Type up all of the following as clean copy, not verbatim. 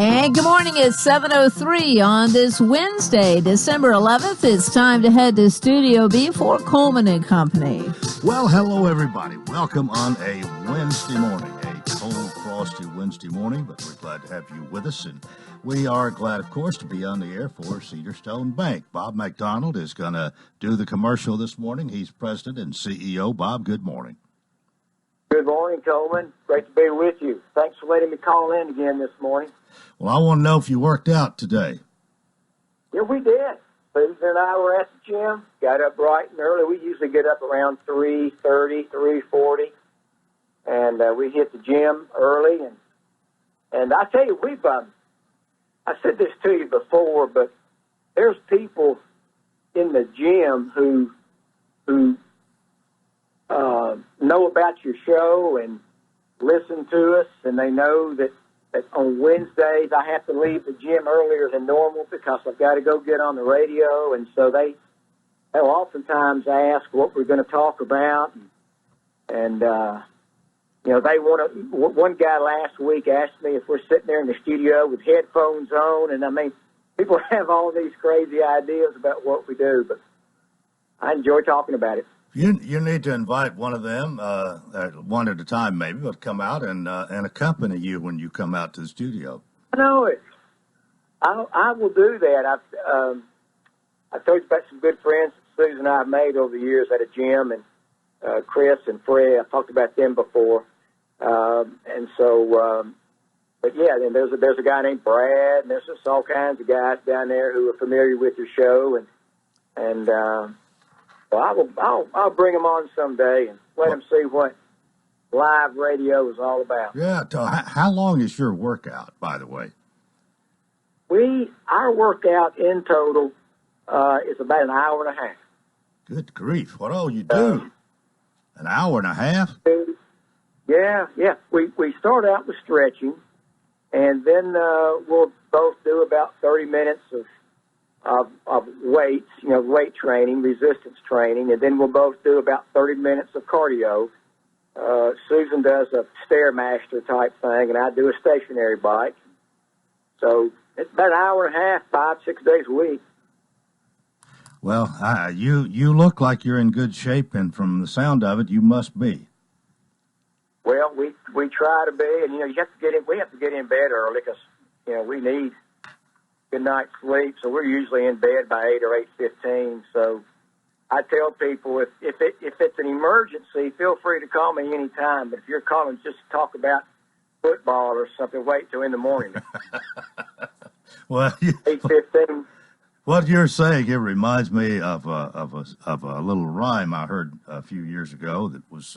And good morning. It's 7:03 on this Wednesday, December 11th. It's time to head to Studio B for Coleman and Company. Well, hello, everybody. Welcome on a Wednesday morning, a cold, frosty Wednesday morning, but we're glad to have you with us. And we are glad, of course, to be on the air for Cedarstone Bank. Bob McDonald is going to do the commercial this morning. He's president and CEO. Bob, good morning. Good morning, Coleman. Great to be with you. Thanks for letting me call in again this morning. Well, I want to know if you worked out today. Yeah, we did. Susan and I were at the gym, got up bright and early. We usually get up around 3:30, 3:40, and we hit the gym early. And I tell you, I said this to you before, but there's people in the gym who know about your show and listen to us, and they know that on Wednesdays I have to leave the gym earlier than normal because I've got to go get on the radio, and so they'll oftentimes ask what we're going to talk about, and they want to. One guy last week asked me if we're sitting there in the studio with headphones on, and I mean, people have all these crazy ideas about what we do, but I enjoy talking about it. You need to invite one of them, one at a time maybe, but come out and accompany you when you come out to the studio. I know it. I will do that. I told you about some good friends that Susan and I have made over the years at a gym, and Chris and Fred. I've talked about them before, and so. But yeah, then there's a guy named Brad, and there's just all kinds of guys down there who are familiar with your show, and. So I'll bring them on someday and let them see what live radio is all about. Yeah. How long is your workout, by the way? Our workout in total is about an hour and a half. Good grief! What all you do? An hour and a half? Yeah. We start out with stretching, and then we'll both do about 30 minutes of weights, weight training, resistance training, and then we'll both do about 30 minutes of cardio. Susan does a Stairmaster type thing, and I do a stationary bike. So it's about an hour and a half, 5-6 days a week. Well, you look like you're in good shape, and from the sound of it, you must be. Well, we try to be, and we have to get in bed early because we need good night's sleep, so we're usually in bed by 8 or 8:15. So I tell people if it's an emergency, feel free to call me anytime. But if you're calling just to talk about football or something, wait till in the morning. Well, 8:15. What you're saying, it reminds me of a little rhyme I heard a few years ago that was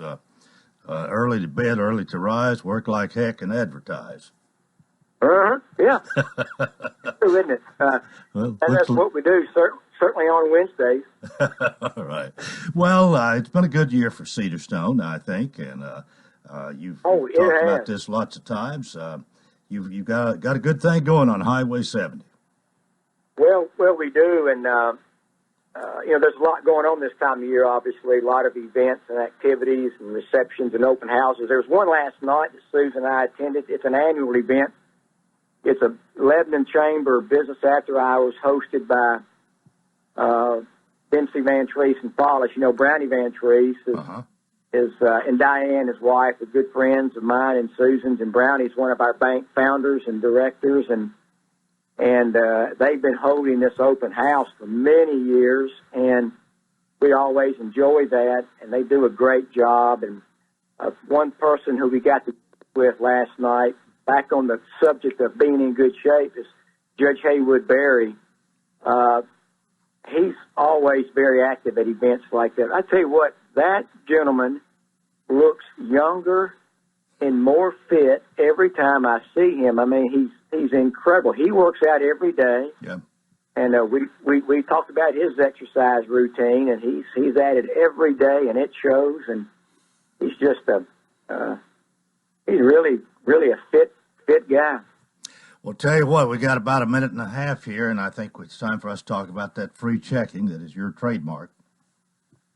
early to bed, early to rise, work like heck, and advertise. Yeah. True, isn't it? And that's what we do, certainly on Wednesdays. All right. Well, it's been a good year for Cedarstone, I think, and you've talked about this lots of times. You've got a good thing going on Highway 70. Well, we do, and there's a lot going on this time of year. Obviously, a lot of events and activities and receptions and open houses. There was one last night that Susan and I attended. It's an annual event. It's a Lebanon Chamber Business After Hours hosted by Dempsey Van Treese and Follis. Brownie Van Treese is and Diane, his wife, are good friends of mine and Susan's. And Brownie's one of our bank founders and directors. And they've been holding this open house for many years. And we always enjoy that. And they do a great job. And one person who we got to with last night, back on the subject of being in good shape, is Judge Haywood Berry. He's always very active at events like that. I tell you what, that gentleman looks younger and more fit every time I see him. I mean, he's incredible. He works out every day. Yeah. And we talked about his exercise routine, and he's at it every day, and it shows. And he's just he's really a fit guy. Well, tell you what, we got about a minute and a half here, and I think it's time for us to talk about that free checking that is your trademark.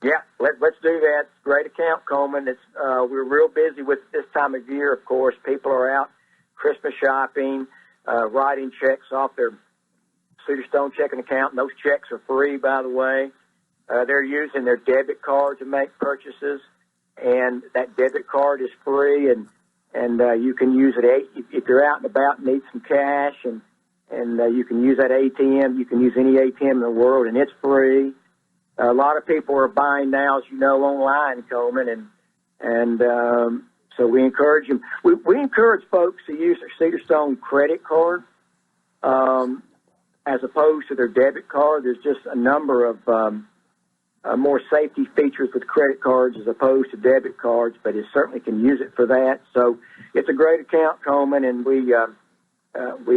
Yeah, let's do that. Great account, Coleman. We're real busy with this time of year, of course. People are out Christmas shopping. writing checks off their Cedar Stone checking account, and those checks are free, by the way. They're using their debit card to make purchases, and that debit card is free, and you can use it if you're out and about and need some cash, and you can use that ATM. You can use any ATM in the world, and it's free. A lot of people are buying now, as you know, online, Coleman, and so we encourage them. We encourage folks to use their Cedar Stone credit card as opposed to their debit card. There's just a number of more safety features with credit cards as opposed to debit cards, but it certainly can use it for that. So it's a great account, Coleman, and we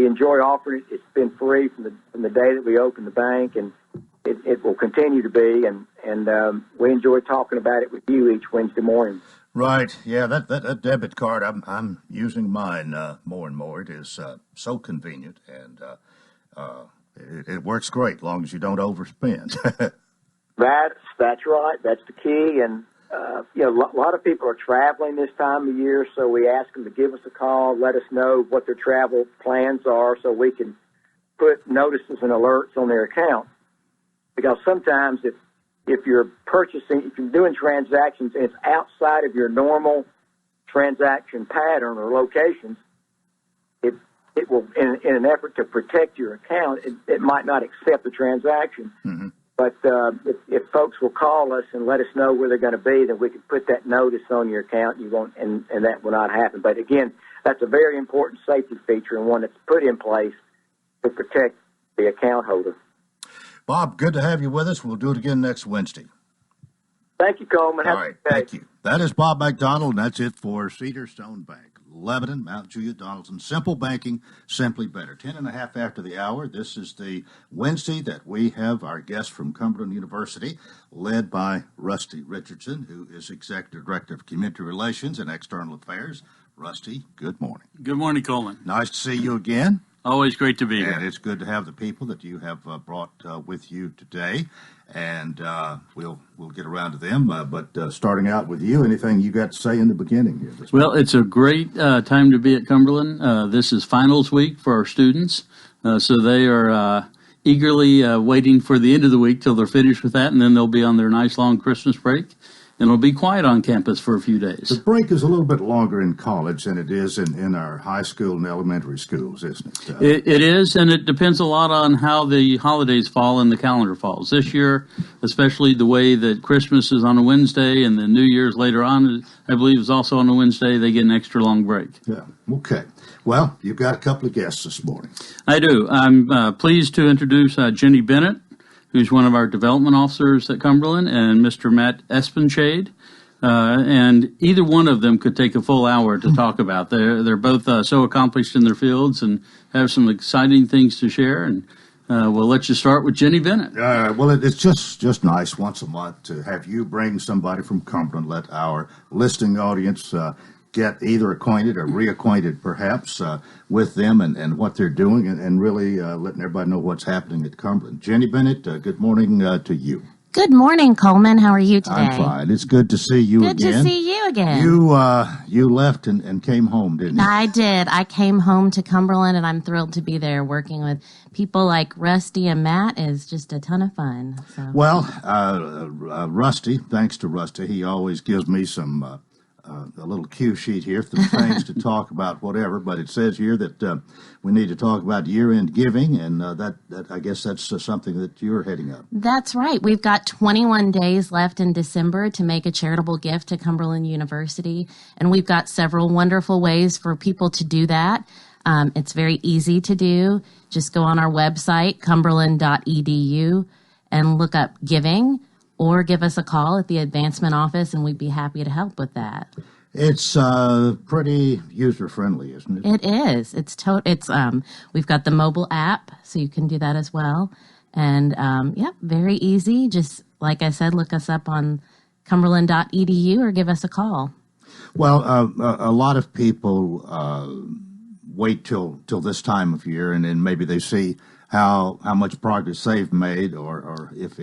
enjoy offering it. It's been free from the day that we opened the bank, and it will continue to be, and we enjoy talking about it with you each Wednesday morning. Right. Yeah, that debit card, I'm using mine more and more. It is so convenient, and it works great as long as you don't overspend. That's right. That's the key. And a lot of people are traveling this time of year, so we ask them to give us a call, let us know what their travel plans are, so we can put notices and alerts on their account. Because sometimes if you're doing transactions and it's outside of your normal transaction pattern or locations, it will, in an effort to protect your account, it might not accept the transaction. Mm-hmm. But if folks will call us and let us know where they're going to be, then we can put that notice on your account, and that will not happen. But again, that's a very important safety feature and one that's put in place to protect the account holder. Bob, good to have you with us. We'll do it again next Wednesday. Thank you, Coleman. All right, thank you. That is Bob McDonald, and that's it for Cedar Stone Bank. Lebanon, Mount Juliet, Donaldson. Simple banking, simply better. 10:30 after the hour. This is the Wednesday that we have our guest from Cumberland University, led by Rusty Richardson, who is Executive Director of Community Relations and External Affairs. Rusty, good morning. Good morning, Coleman. Nice to see you again. Always great to be here. And it's good to have the people that you have brought with you today. And we'll get around to them. But starting out with you, anything you got to say in the beginning here? Well, it's a great time to be at Cumberland. This is finals week for our students. So they are eagerly waiting for the end of the week till they're finished with that. And then they'll be on their nice long Christmas break. And it'll be quiet on campus for a few days. The break is a little bit longer in college than it is in our high school and elementary schools, isn't it? It is, and it depends a lot on how the holidays fall and the calendar falls. This year, especially the way that Christmas is on a Wednesday and then New Year's later on, I believe, is also on a Wednesday, they get an extra long break. Yeah, okay. Well, you've got a couple of guests this morning. I do. I'm pleased to introduce Jenny Bennett, who's one of our development officers at Cumberland, and Mr. Matt Espenshade. And either one of them could take a full hour to talk about. They're both so accomplished in their fields and have some exciting things to share. And we'll let you start with Jenny Bennett. Well, it's just nice once a month to have you bring somebody from Cumberland, let our listening audience get either acquainted or reacquainted, perhaps, with them and what they're doing, and really letting everybody know what's happening at Cumberland. Jenny Bennett, good morning to you. Good morning, Coleman. How are you today? I'm fine. It's good to see you again. Good to see you again. You left and came home, didn't you? I did. I came home to Cumberland, and I'm thrilled to be there. Working with people like Rusty and Matt is just a ton of fun. So. Well, Rusty, thanks to Rusty, he always gives me some a little cue sheet here for things to talk about, whatever. But it says here that we need to talk about year-end giving, and that I guess that's something that you're heading up. That's right. We've got 21 days left in December to make a charitable gift to Cumberland University, and we've got several wonderful ways for people to do that. It's very easy to do. Just go on our website, cumberland.edu, and look up giving, or give us a call at the advancement office, and we'd be happy to help with that. It's pretty user-friendly, isn't it? It is. We've got the mobile app, so you can do that as well. And, very easy. Just, like I said, look us up on cumberland.edu or give us a call. Well, a lot of people wait till this time of year, and then maybe they see how much progress they've made, or if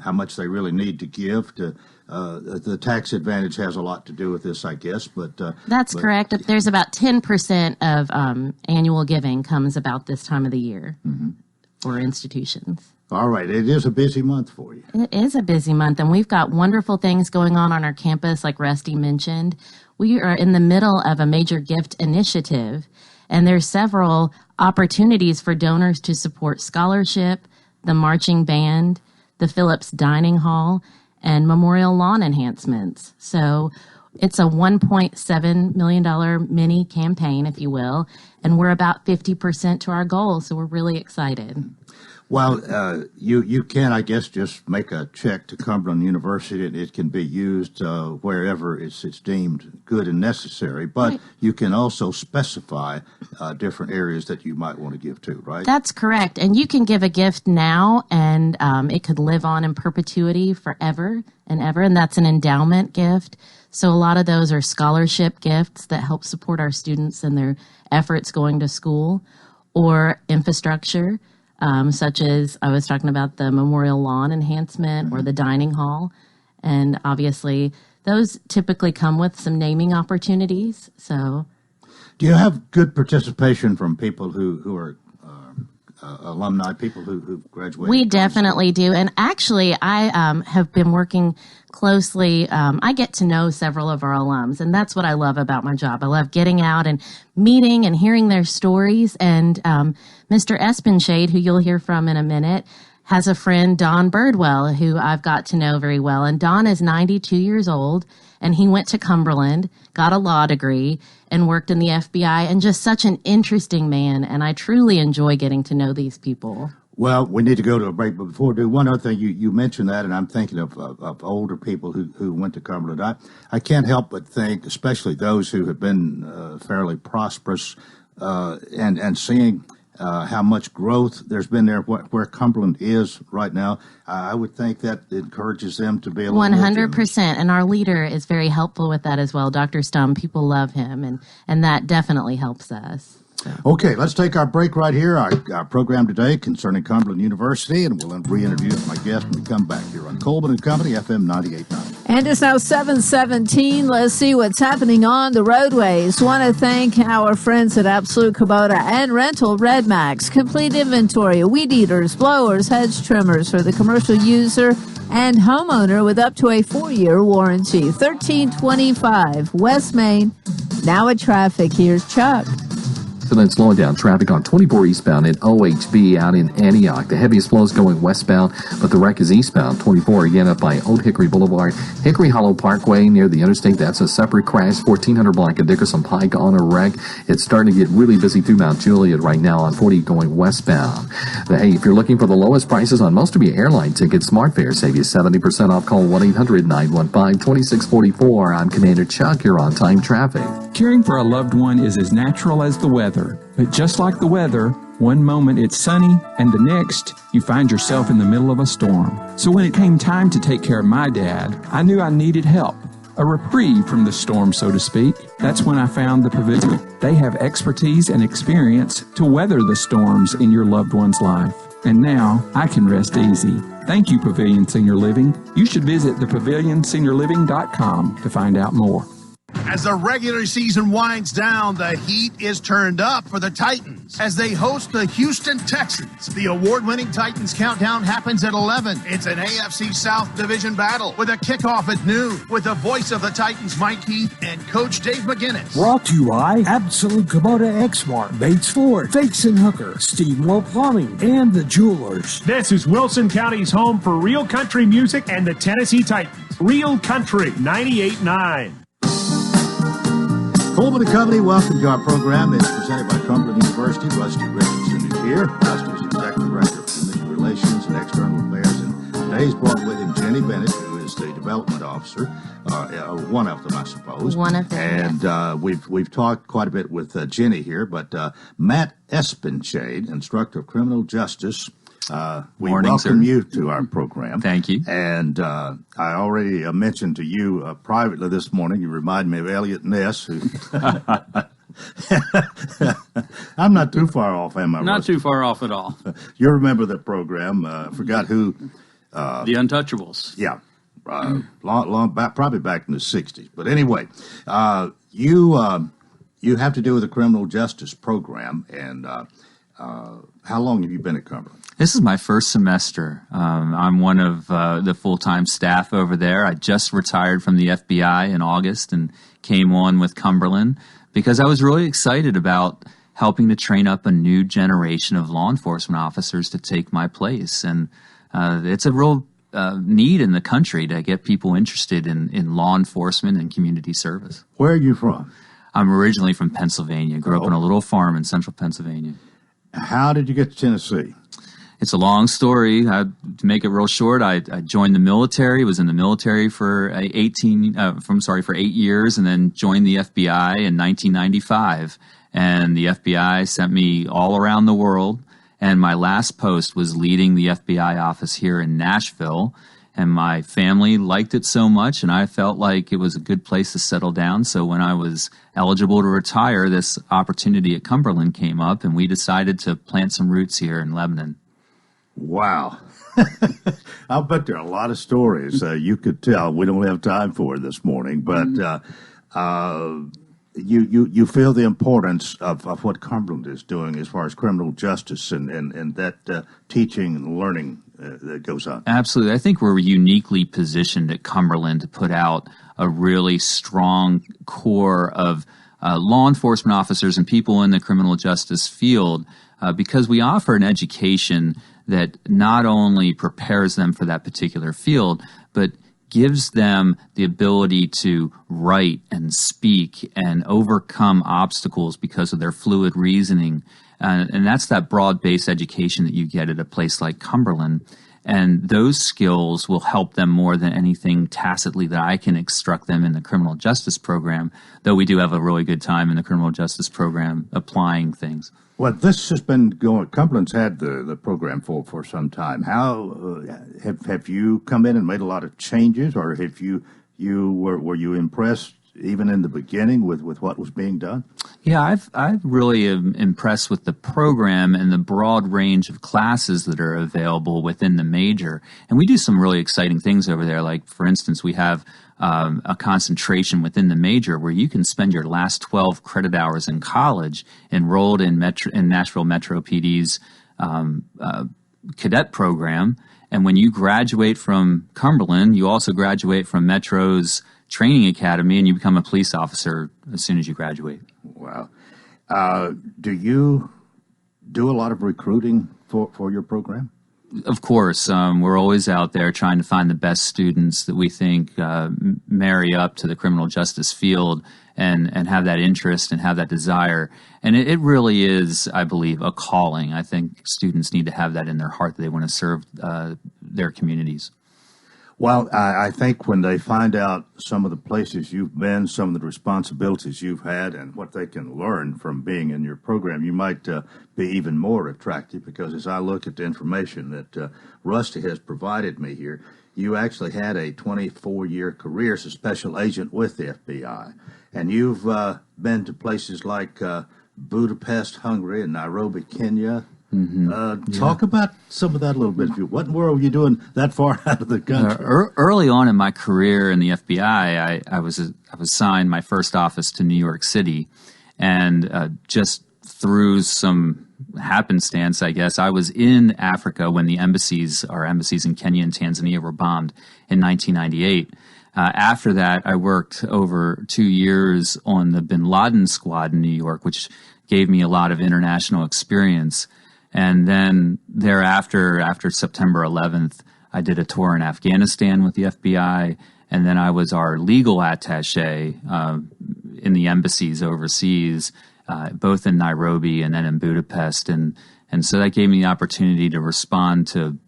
how much they really need to give to. The tax advantage has a lot to do with this, I guess. But that's correct. There's about 10% of annual giving comes about this time of the year for institutions. All right. It is a busy month for you. It is a busy month, and we've got wonderful things going on our campus, like Rusty mentioned. We are in the middle of a major gift initiative, and there's several opportunities for donors to support scholarship, the marching band, the Phillips Dining Hall, and memorial lawn enhancements. So it's a $1.7 million mini campaign, if you will, and we're about 50% to our goal, so we're really excited. Well, you can, I guess, just make a check to Cumberland University, and it can be used wherever it's deemed good and necessary. But right. You can also specify different areas that you might want to give to, right? That's correct. And you can give a gift now, and it could live on in perpetuity forever and ever, and that's an endowment gift. So a lot of those are scholarship gifts that help support our students in their efforts going to school, or infrastructure. Such as I was talking about the memorial lawn enhancement or the dining hall. And obviously, those typically come with some naming opportunities. So, do you have good participation from people who are alumni, people who graduated? We definitely do. And actually, I have been working closely. I get to know several of our alums, and that's what I love about my job. I love getting out and meeting and hearing their stories. And Mr. Espenshade, who you'll hear from in a minute, has a friend, Don Birdwell, who I've got to know very well. And Don is 92 years old, and he went to Cumberland, got a law degree, and worked in the FBI, and just such an interesting man. And I truly enjoy getting to know these people. Well, we need to go to a break, but before we do, one other thing, you mentioned that, and I'm thinking of older people who went to Cumberland. I can't help but think, especially those who have been fairly prosperous, and seeing how much growth there's been there, where Cumberland is right now, I would think that encourages them to be a little 100%, and our leader is very helpful with that as well, Dr. Stum. People love him, and that definitely helps us. Okay, let's take our break right here. Our program today concerning Cumberland University, and we'll reintroduce my guest when we come back here on Coleman and Company, FM 98.9. And it's now 7:17. Let's see what's happening on the roadways. Want to thank our friends at Absolute Kubota and Rental Red Max. Complete inventory, weed eaters, blowers, hedge trimmers for the commercial user and homeowner with up to a 4-year warranty. 1325 West Main. Now at traffic, here's Chuck. Slowing down traffic on 24 eastbound at OHB out in Antioch. The heaviest flow is going westbound, but the wreck is eastbound. 24 again up by Old Hickory Boulevard. Hickory Hollow Parkway near the interstate. That's a separate crash. 1400 block of Dickerson Pike on a wreck. It's starting to get really busy through Mount Juliet right now on 40 going westbound. But hey, if you're looking for the lowest prices on most of your airline tickets, SmartFare save you 70% off. Call 1-800-915-2644. I'm Commander Chuck. You're on time traffic. Caring for a loved one is as natural as the weather. But just like the weather, one moment it's sunny, and the next you find yourself in the middle of a storm. So when it came time to take care of my dad, I knew I needed help. A reprieve from the storm, so to speak. That's when I found the Pavilion. They have expertise and experience to weather the storms in your loved one's life. And now I can rest easy. Thank you, Pavilion Senior Living. You should visit thepavilionseniorliving.com to find out more. As the regular season winds down, the heat is turned up for the Titans as they host the Houston Texans. The award-winning Titans countdown happens at 11. It's an AFC South Division battle with a kickoff at noon with the voice of the Titans, Mike Heath, and Coach Dave McGinnis. Brought to you by Absolute Kubota Exmart, Bates Ford, Fakes and Hooker, Steamwell Plumbing, and the Jewelers. This is Wilson County's home for real country music and the Tennessee Titans. Real Country 98.9. Coleman and Company, welcome to our program. It's presented by Cumberland University. Rusty Richardson is here. Rusty is Executive Director of Community Relations and External Affairs. And today's brought with him Jenny Bennett, who is the Development Officer, one of them, I suppose. One of them. And we've talked quite a bit with Jenny here, but Matt Espenshade, Instructor of Criminal Justice, we Morning, welcome sir. you to our program. Thank you. And I already mentioned to you privately this morning, you remind me of Elliot Ness, who I I'm not too far off, am I? Not Rusty? too far off at all. You remember the program? Forgot who. The Untouchables. Yeah, long back, probably back in the '60s. But anyway, you have to do with the criminal justice program, and how long have you been at Cumberland? This is my first semester. I'm one of the full-time staff over there. I just retired from the FBI in August and came on with Cumberland because I was really excited about helping to train up a new generation of law enforcement officers to take my place. And it's a real need in the country to get people interested in law enforcement and community service. Where are you from? I'm originally from Pennsylvania. Grew up on a little farm in central Pennsylvania. How did you get to Tennessee? It's a long story. To make it real short, I joined the military. Was in the military for 8 years, and then joined the FBI in 1995. And the FBI sent me all around the world. And my last post was leading the FBI office here in Nashville. And my family liked it so much, and I felt like it was a good place to settle down. So when I was eligible to retire, this opportunity at Cumberland came up, and we decided to plant some roots here in Lebanon. Wow. I'll bet there are a lot of stories you could tell. We don't have time for it this morning, but you feel the importance of what Cumberland is doing as far as criminal justice and that teaching and learning that goes on. Absolutely. I think we're uniquely positioned at Cumberland to put out a really strong core of law enforcement officers and people in the criminal justice field because we offer an education that not only prepares them for that particular field, but gives them the ability to write and speak and overcome obstacles because of their fluid reasoning. And that's that broad-based education that you get at a place like Cumberland. And those skills will help them more than anything tacitly that I can instruct them in the criminal justice program, though we do have a really good time in the criminal justice program applying things. Well, this has been going. Cumberland's had the program for some time. How have you come in and made a lot of changes, or have were you impressed even in the beginning with what was being done? Yeah, I've really am impressed with the program and the broad range of classes that are available within the major. And we do some really exciting things over there. Like, for instance, we have a concentration within the major where you can spend your last 12 credit hours in college enrolled in Nashville Metro PD's cadet program. And when you graduate from Cumberland, you also graduate from Metro's training academy, and you become a police officer as soon as you graduate. Wow. Do you do a lot of recruiting for your program? Of course. We're always out there trying to find the best students that we think marry up to the criminal justice field and have that interest and have that desire. And it really is, I believe, a calling. I think students need to have that in their heart that they want to serve their communities. Well, I think when they find out some of the places you've been, some of the responsibilities you've had, and what they can learn from being in your program, you might be even more attractive, because as I look at the information that Rusty has provided me here, you actually had a 24-year career as a special agent with the FBI. And you've been to places like Budapest, Hungary, and Nairobi, Kenya. Mm-hmm. Talk about some of that a little bit. What in the world were you doing that far out of the country? Early on in my career in the FBI, I was assigned my first office to New York City, and just through some happenstance, I guess, I was in Africa when our embassies in Kenya and Tanzania were bombed in 1998. After that, I worked over 2 years on the Bin Laden squad in New York, which gave me a lot of international experience. And then thereafter, after September 11th, I did a tour in Afghanistan with the FBI, and then I was our legal attaché in the embassies overseas, both in Nairobi and then in Budapest. And so that gave me the opportunity to respond to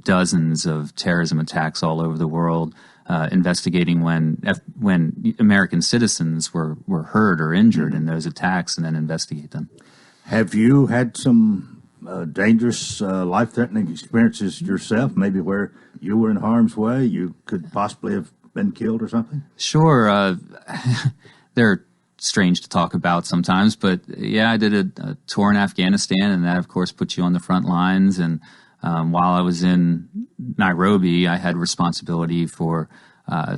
dozens of terrorism attacks all over the world, investigating when American citizens were hurt or injured in those attacks, and then investigate them. Have you had some dangerous, life-threatening experiences yourself, maybe where you were in harm's way, you could possibly have been killed or something? Sure. There are strange to talk about sometimes. But yeah, I did a tour in Afghanistan, and that, of course, puts you on the front lines. And while I was in Nairobi, I had responsibility for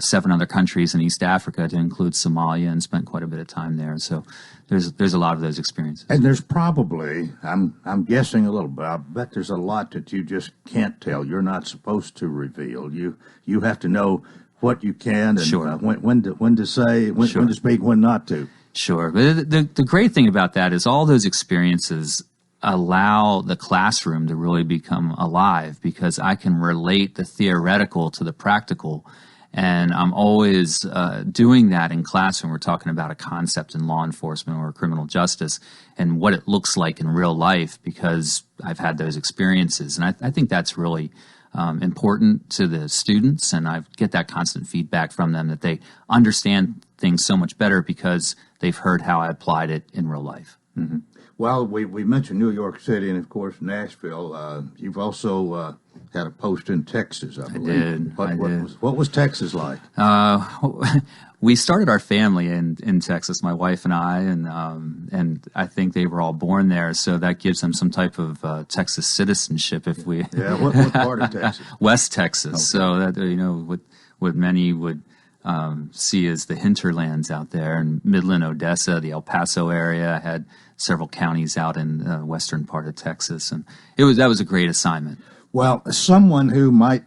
7 other countries in East Africa, to include Somalia, and spent quite a bit of time there. So there's a lot of those experiences. And there's probably, I'm guessing a little bit, I bet there's a lot that you just can't tell. You're not supposed to reveal. You have to know what you can and Sure. When to say, when to speak, when not to. Sure. But the great thing about that is all those experiences allow the classroom to really become alive, because I can relate the theoretical to the practical. And I'm always doing that in class when we're talking about a concept in law enforcement or criminal justice and what it looks like in real life, because I've had those experiences. And I think that's really important to the students, and I get that constant feedback from them that they understand things so much better because they've heard how I applied it in real life. Mm-hmm. Well, we mentioned New York City and, of course, Nashville. You've also had a post in Texas, I believe. I did. What was Texas like? We started our family in Texas, my wife and I, and I think they were all born there, so that gives them some type of Texas citizenship. If we what part of Texas? West Texas. Okay. So that what many would see as the hinterlands out there, in Midland, Odessa, the El Paso area. I had several counties out in the western part of Texas, and that was a great assignment. Well, someone who might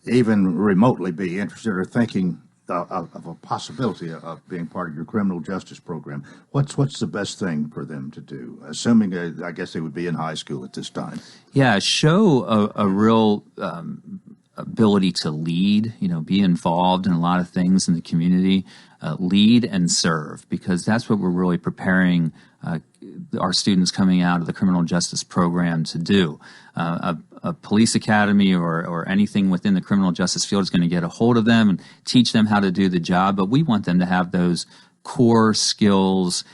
even remotely be interested or thinking of a possibility of being part of your criminal justice program, what's the best thing for them to do? Assuming, I guess they would be in high school at this time. Yeah, show a real ability to lead, be involved in a lot of things in the community, lead and serve, because that's what we're really preparing our students coming out of the criminal justice program to do. A police academy or anything within the criminal justice field is going to get a hold of them and teach them how to do the job, but we want them to have those core skills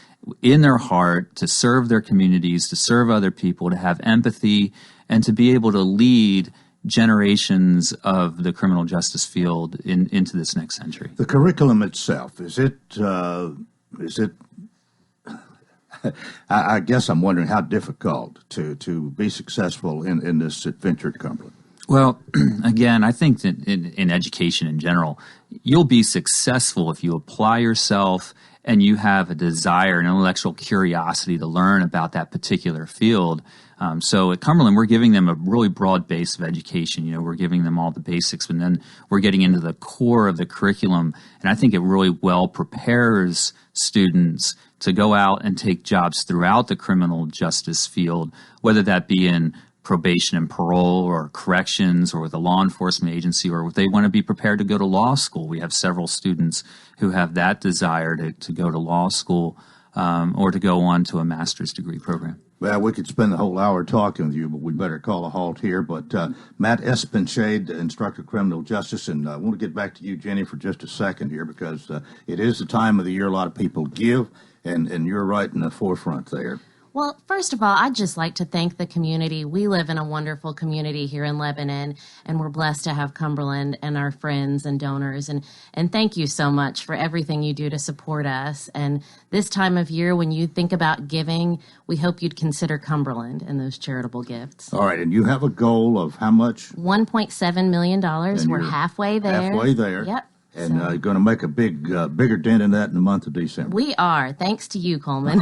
in their heart to serve their communities, to serve other people, to have empathy, and to be able to lead generations of the criminal justice field into this next century. The curriculum itself, is it I guess I'm wondering how difficult to be successful in this adventure to Cumberland. Well, again, I think that in education in general, you'll be successful if you apply yourself and you have a desire, an intellectual curiosity to learn about that particular field. So at Cumberland, we're giving them a really broad base of education. We're giving them all the basics, but then we're getting into the core of the curriculum. And I think it really well prepares students to go out and take jobs throughout the criminal justice field, whether that be in probation and parole or corrections or with a law enforcement agency, or if they want to be prepared to go to law school. We have several students who have that desire to go to law school or to go on to a master's degree program. Well, we could spend the whole hour talking with you, but we better call a halt here. But Matt Espenshade, instructor of criminal justice, and I want to get back to you, Jenny, for just a second here, because it is the time of the year a lot of people give, and you're right in the forefront there. Well, first of all, I'd just like to thank the community. We live in a wonderful community here in Lebanon, and we're blessed to have Cumberland and our friends and donors. And thank you so much for everything you do to support us. And this time of year, when you think about giving, we hope you'd consider Cumberland and those charitable gifts. All right, and you have a goal of how much? $1.7 million. We're halfway there. Halfway there. Yep. And you're going to make a bigger dent in that in the month of December. We are, thanks to you, Coleman.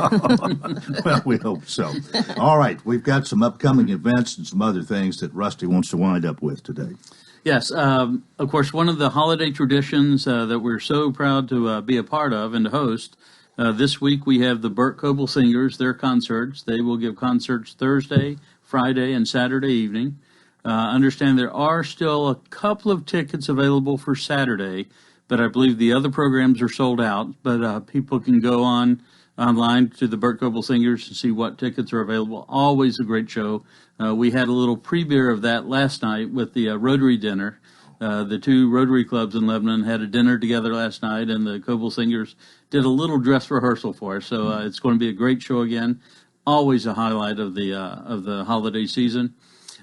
Well, we hope so. All right, we've got some upcoming events and some other things that Rusty wants to wind up with today. Yes, of course, one of the holiday traditions that we're so proud to be a part of and to host, this week we have the Burt Coble Singers, their concerts. They will give concerts Thursday, Friday, and Saturday evening. Understand there are still a couple of tickets available for Saturday, but I believe the other programs are sold out. But people can go online to the Burt Coble Singers to see what tickets are available. Always a great show. We had a little pre-beer of that last night with the Rotary dinner. The two Rotary clubs in Lebanon had a dinner together last night, and the Coble Singers did a little dress rehearsal for us. So it's going to be a great show again. Always a highlight of the holiday season.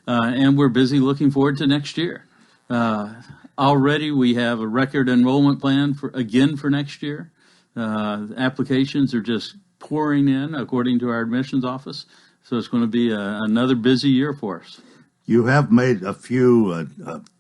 And we're busy looking forward to next year. Already we have a record enrollment plan for next year. Applications are just pouring in, according to our admissions office. So it's going to be another busy year for us. You have made a few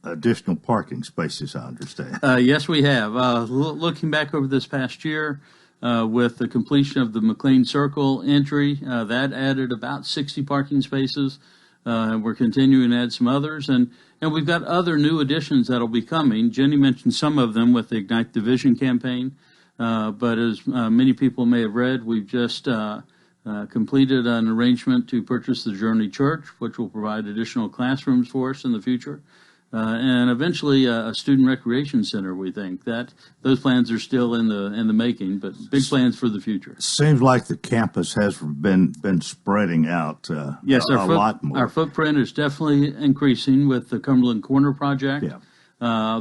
additional parking spaces, I understand. Yes, we have. Looking back over this past year, with the completion of the McLean Circle entry, that added about 60 parking spaces. We're continuing to add some others, and we've got other new additions that'll be coming. Jenny mentioned some of them with the Ignite the Vision campaign, but as many people may have read, we've just completed an arrangement to purchase the Journey Church, which will provide additional classrooms for us in the future, and eventually a student recreation center. We think that those plans are still in the making, but big plans for the future. Seems like the campus has been spreading out. Yes, a lot more. Our footprint is definitely increasing with the Cumberland Corner project. Yeah.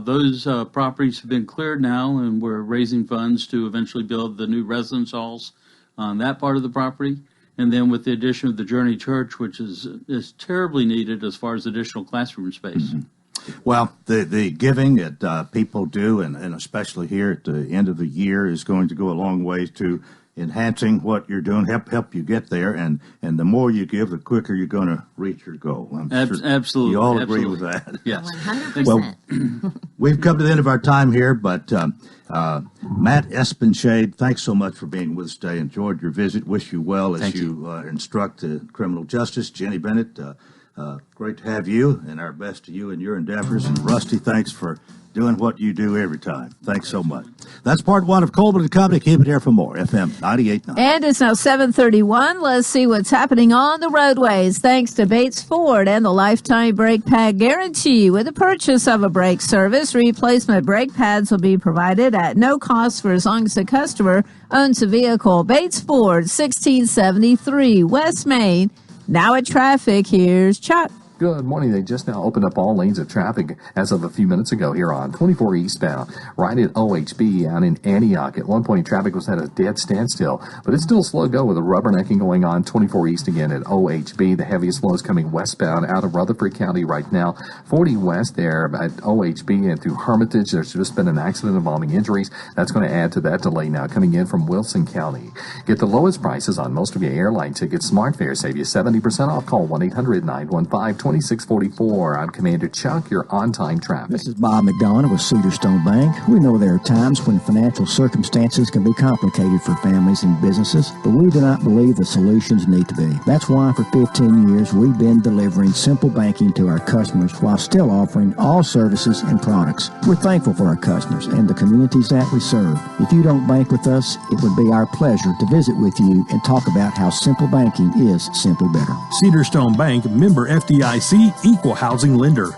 Those properties have been cleared now, and we're raising funds to eventually build the new residence halls on that part of the property. And then with the addition of the Journey Church, which is terribly needed as far as additional classroom space. Mm-hmm. Well, the giving that people do, and especially here at the end of the year, is going to go a long way to enhancing what you're doing, help you get there, and the more you give, the quicker you're going to reach your goal. Absolutely. You all agree with that? Yes. 100%. Well, we've come to the end of our time here, but Matt Espenshade, thanks so much for being with us today. Enjoyed your visit. Wish you well as you instruct criminal justice. Jenny Bennett, great to have you, and our best to you in your endeavors. And Rusty, thanks for doing what you do every time. Thanks so much. That's part one of Coleman and Company. Keep it here for more. FM 98.9. And it's now 7:31. Let's see what's happening on the roadways. Thanks to Bates Ford and the Lifetime Brake Pad Guarantee. With the purchase of a brake service, replacement brake pads will be provided at no cost for as long as the customer owns a vehicle. Bates Ford, 1673 West Main. Now at traffic, here's Chuck. Good morning. They just now opened up all lanes of traffic as of a few minutes ago here on 24 eastbound, right at OHB out in Antioch. At one point, traffic was at a dead standstill, but it's still slow go with a rubbernecking going on 24 east again at OHB. The heaviest flow is coming westbound out of Rutherford County right now. 40 west there at OHB and through Hermitage. There's just been an accident involving injuries. That's going to add to that delay now coming in from Wilson County. Get the lowest prices on most of your airline tickets. SmartFare save you 70% off. Call 1-800-915-2644. I'm Commander Chuck. You're on-time traffic. This is Bob McDonough with Cedar Stone Bank. We know there are times when financial circumstances can be complicated for families and businesses, but we do not believe the solutions need to be. That's why for 15 years we've been delivering simple banking to our customers while still offering all services and products. We're thankful for our customers and the communities that we serve. If you don't bank with us, it would be our pleasure to visit with you and talk about how simple banking is simply better. Cedar Stone Bank, member FDIC, equal housing lender.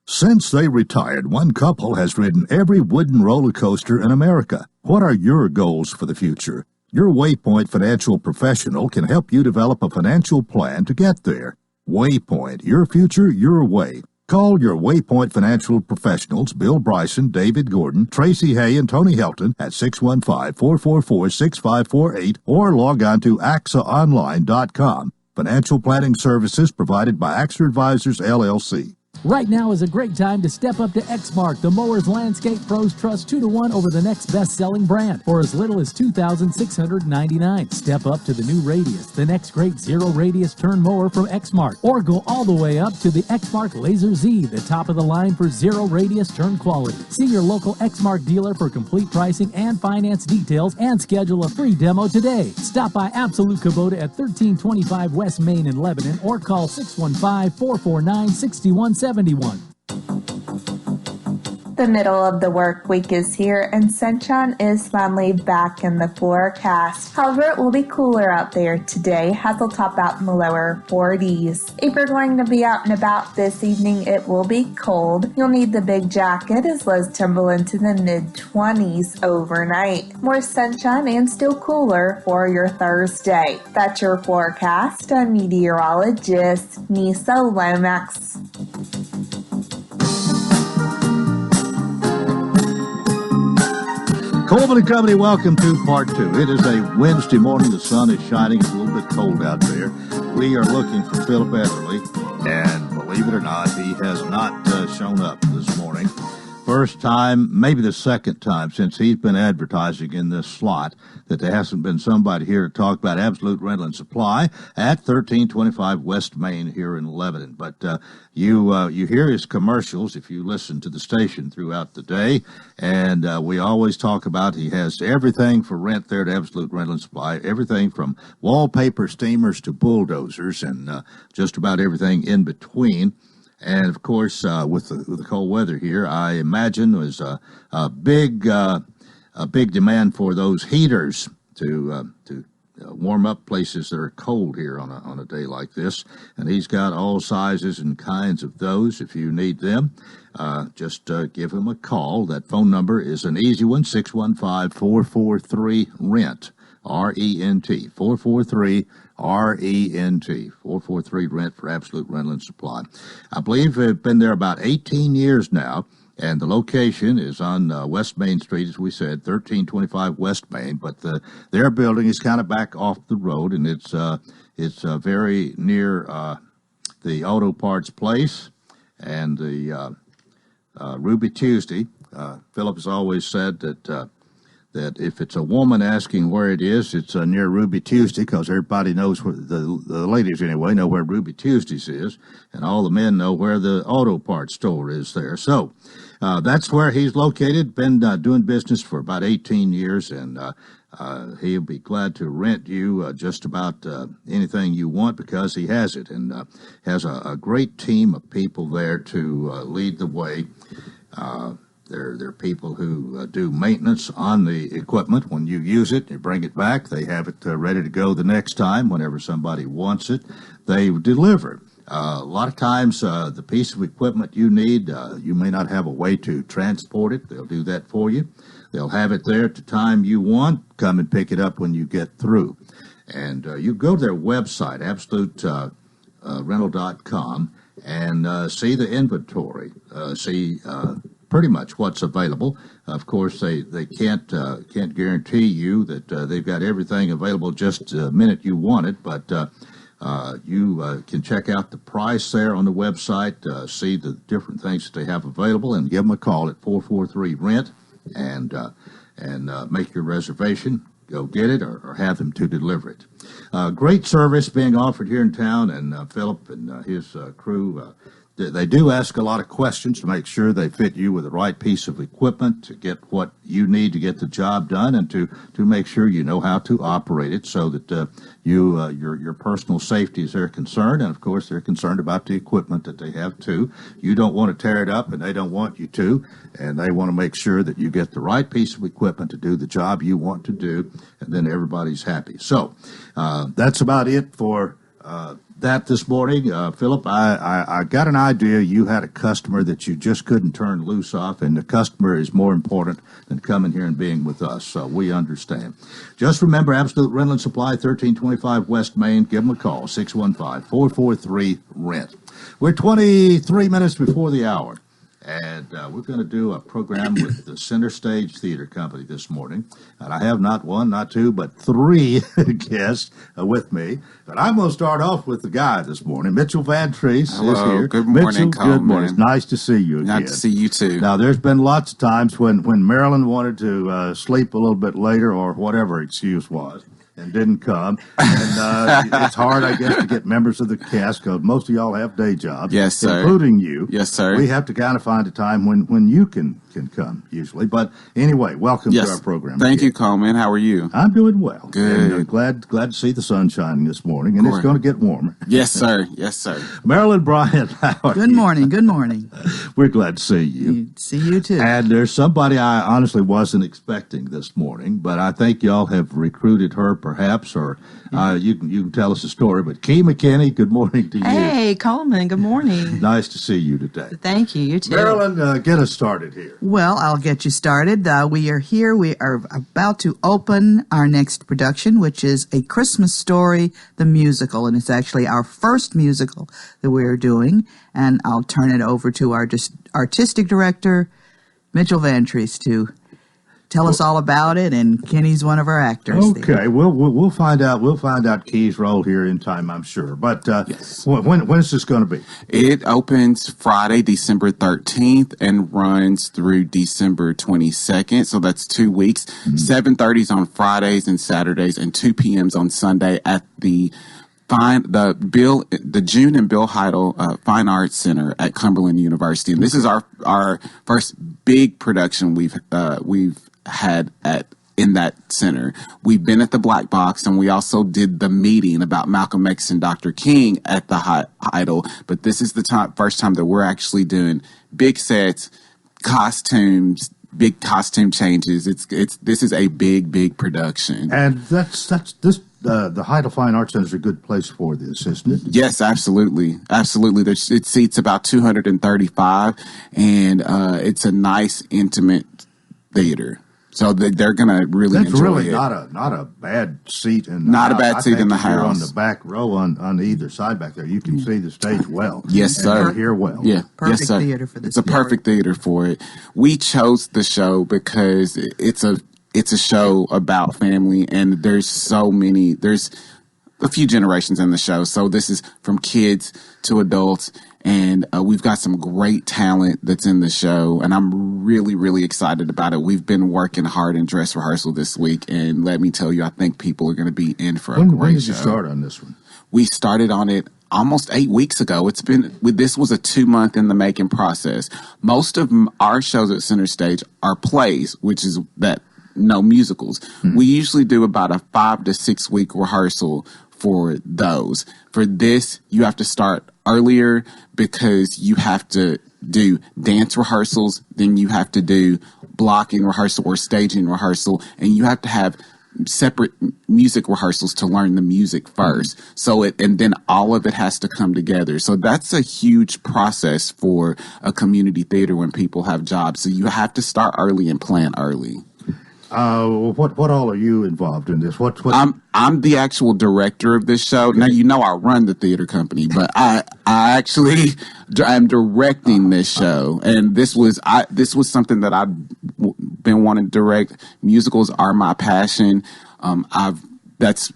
Since they retired, one couple has ridden every wooden roller coaster in America. What are your goals for the future? Your Waypoint financial professional can help you develop a financial plan to get there. Waypoint, your future, your way. Call your Waypoint financial professionals, Bill Bryson, David Gordon, Tracy Hay, and Tony Helton at 615-444-6548 or log on to axaonline.com. Financial planning services provided by AXA Advisors, LLC. Right now is a great time to step up to Exmark, the Mowers Landscape Pros trust 2-to-1 over the next best-selling brand for as little as $2,699. Step up to the new Radius, the next great zero-radius turn mower from Exmark, or go all the way up to the Exmark Laser Z, the top of the line for zero-radius turn quality. See your local Exmark dealer for complete pricing and finance details and schedule a free demo today. Stop by Absolute Kubota at 1325 West Main in Lebanon or call 615-449-6171. The middle of the work week is here and sunshine is finally back in the forecast. However, it will be cooler out there today. Has will top out in the lower 40s. If you're going to be out and about this evening, it will be cold. You'll need the big jacket as lows tumble into the mid-20s overnight. More sunshine and still cooler for your Thursday. That's your forecast. I'm meteorologist Nisa Lomax. Coleman and Company, welcome to part two. It is a Wednesday morning. The sun is shining. It's a little bit cold out there. We are looking for Philip Etherly, and believe it or not, he has not shown up this morning. first time, maybe the second time since he's been advertising in this slot that there hasn't been somebody here to talk about Absolute Rental and Supply at 1325 West Main here in Lebanon. But you hear his commercials if you listen to the station throughout the day, and we always talk about he has everything for rent there at Absolute Rental and Supply, everything from wallpaper steamers to bulldozers and just about everything in between. And of course, with the cold weather here, I imagine there's a big demand for those heaters to warm up places that are cold here on a day like this. And he's got all sizes and kinds of those. If you need them, just give him a call. That phone number is an easy one: 615-443-RENT. R-E-N-T, 443 R-E-N-T, 443 Rent for Absolute Rental and Supply. I believe they've been there about 18 years now, and the location is on West Main Street, as we said, 1325 West Main, but their building is kind of back off the road, and it's very near the Auto Parts Place and the Ruby Tuesday. Philip has always said that if it's a woman asking where it is, it's near Ruby Tuesday, because everybody knows where, the ladies anyway, know where Ruby Tuesdays is, and all the men know where the auto parts store is there. So that's where he's located, been doing business for about 18 years, and he'll be glad to rent you just about anything you want, because he has it, and has a great team of people there to lead the way. They're people who do maintenance on the equipment. When you use it, you bring it back. They have it ready to go the next time whenever somebody wants it. They deliver. A lot of times, the piece of equipment you need, you may not have a way to transport it. They'll do that for you. They'll have it there at the time you want. Come and pick it up when you get through. And you go to their website, absoluterental.com, and see the inventory, see pretty much what's available. Of course, they can't guarantee you that they've got everything available just the minute you want it, but you can check out the price there on the website, see the different things that they have available, and give them a call at 443-RENT and make your reservation. Go get it, or have them to deliver it. Great service being offered here in town, and Philip and his crew, they do ask a lot of questions to make sure they fit you with the right piece of equipment to get what you need to get the job done, and to make sure you know how to operate it, so that your personal safety is their concern, and of course they're concerned about the equipment that they have too. You don't want to tear it up, and they don't want you to, and they want to make sure that you get the right piece of equipment to do the job you want to do, and then everybody's happy. So that's about it for that this morning. Philip, I got an idea you had a customer that you just couldn't turn loose off, and the customer is more important than coming here and being with us, so we understand. Just remember, Absolute Rental and Supply, 1325 West Main. Give them a call, 615-443-RENT. We're 23 minutes before the hour, and we're going to do a program with the Center Stage Theater Company this morning. And I have not one, not two, but three guests with me. But I'm going to start off with the guy this morning. Mitchell Van Treese is here. Good morning, Mitchell, Coleman. good morning. It's nice to see you again. Nice to see you, too. Now, there's been lots of times when Marilyn wanted to sleep a little bit later, or whatever excuse was, and didn't come. And it's hard, I guess, to get members of the cast, because most of y'all have day jobs. Yes, sir. Including you. Yes, sir. We have to kind of find a time when you can come, usually. But anyway, welcome to our program. Thank you, Coleman. How are you? I'm doing well. Good. And, glad to see the sun shining this morning, and it's going to get warmer. Yes, sir. Yes, sir. Marilyn Bryant, how are Good morning. Good morning. We're glad to see you. See you, too. And there's somebody I honestly wasn't expecting this morning, but I think y'all have recruited her, perhaps, or you can tell us a story. But Key McKinney, good morning to you. Hey, Coleman, good morning. Nice to see you today. Thank you. You too. Marilyn, get us started here. Well, I'll get you started. We are here. We are about to open our next production, which is A Christmas Story, the musical. And it's actually our first musical that we're doing. And I'll turn it over to our artistic director, Mitchell Van Treese, to tell us all about it, and Kenny's one of our actors. Okay, we'll find out. We'll find out Key's role here in time, I'm sure. But Yes. when is this going to be? It opens Friday, December 13th, and runs through December 22nd. So that's 2 weeks. 7:30s on Fridays and Saturdays, and 2 p.m.s on Sunday at the June and Bill Heidel Fine Arts Center at Cumberland University. And this is our first big production we've had in that center. We've been at the Black Box, and we also did the meeting about Malcolm X and Dr. King at the Heidel. But this is the first time that we're actually doing big sets, costumes, big costume changes. This is a big production. And that's this. The Heidel Fine Arts Center is a good place for this, isn't it? Yes, absolutely. It seats about 235, and it's a nice, intimate theater. So they're going to really enjoy it. That's really not a bad seat in the Not house. a bad seat in the I think if you're house. on the back row on either side back there, you can see the stage well. Yes, sir. And hear well. Yeah. Perfect yes, sir. theater for this. It's a perfect theater for it. We chose the show because it's a show about family, and there's a few generations in the show. So this is from kids to adults, and we've got some great talent that's in the show, and I'm really excited about it. We've been working hard in dress rehearsal this week, and let me tell you, I think people are going to be in for a great show. When did you start on this one? We started on it almost 8 weeks ago. This was a 2-month in the making process. Most of our shows at Center Stage are plays, which is no musicals. We usually do about a 5 to 6 week rehearsal for those. For this, you have to start earlier because you have to do dance rehearsals, then you have to do blocking rehearsal or staging rehearsal, and you have to have separate music rehearsals to learn the music first. And then all of it has to come together. So that's a huge process for a community theater when people have jobs. So you have to start early and plan early. What all are you involved in this? What? I'm the actual director of this show. Now, I run the theater company, but I actually am directing this show. And this was something that I've been wanting to direct. Musicals are my passion. On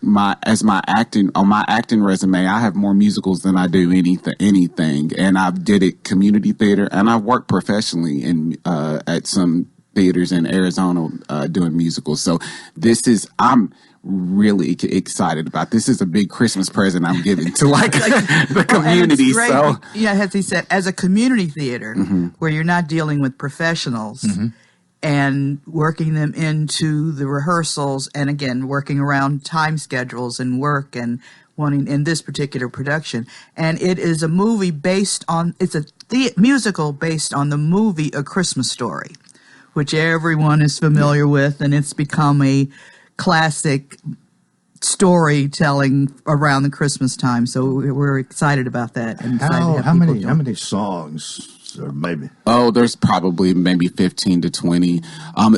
my acting resume, I have more musicals than I do anything. And I've did it community theater, and I've worked professionally at some theaters in Arizona doing musicals. So I'm really excited about. This is a big Christmas present I'm giving to the community. So as he said, as a community theater where you're not dealing with professionals and working them into the rehearsals, and again working around time schedules and work and wanting in this particular production. And it is a movie it's a musical based on the movie A Christmas Story, which everyone is familiar with, and it's become a classic storytelling around the Christmas time. So we're excited about that. And how many songs? Or maybe. Oh, there's probably maybe 15 to 20.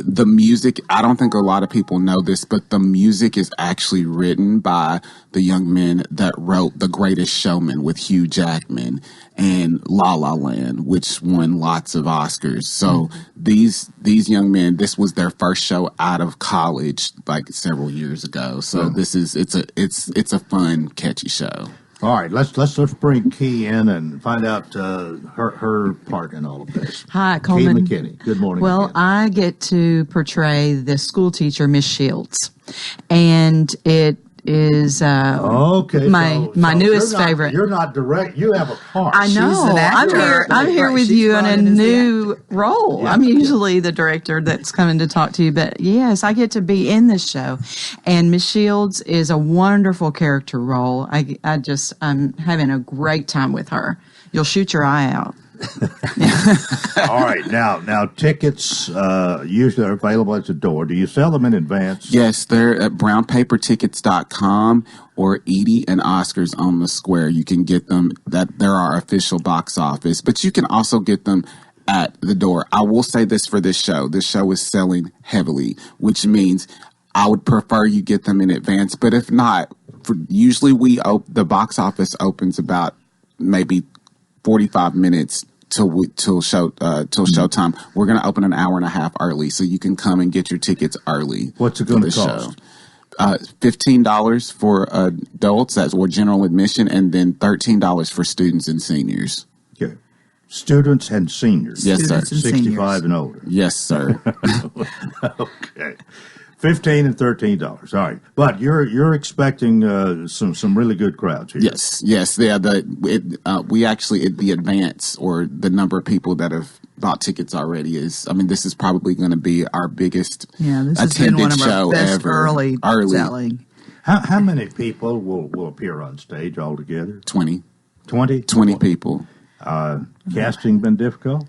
The music, I don't think a lot of people know this, but the music is actually written by the young men that wrote The Greatest Showman with Hugh Jackman and La La Land, which won lots of Oscars. So these young men, this was their first show out of college several years ago. So it's a fun, catchy show. All right, let's bring Key in and find out her part in all of this. Hi, Coleman. Key McKinney. Good morning. Well, again. I get to portray the school teacher, Miss Shields, and it is my newest favorite. You're not direct. You have a part. I know. I'm here with you in a new role. Yeah. I'm usually the director that's coming to talk to you, but yes, I get to be in this show. And Miss Shields is a wonderful character role. I'm having a great time with her. You'll shoot your eye out. All right, now tickets usually are available at the door. Do you sell them in advance? Yes, they're at brownpapertickets.com or Edie and Oscars on the Square. You can get them. They're our official box office, but you can also get them at the door. I will say this for this show. This show is selling heavily, which means I would prefer you get them in advance. But if not, usually the box office opens about maybe 45 minutes till showtime. We're going to open an hour and a half early, so you can come and get your tickets early. What's it going to cost? $15 for adults, or general admission, and then $13 for students and seniors. Okay. Students and seniors. Yes, sir. 65 and older. Yes, sir. Okay. $15 and $13. All right, but you're expecting some really good crowds here. Yes. Yeah. We actually the advance, or the number of people that have bought tickets already is. I mean, this is probably going to be our biggest this has been one of our best ever. Early selling. How many people will appear on stage altogether? 20. 20 people. Casting been difficult?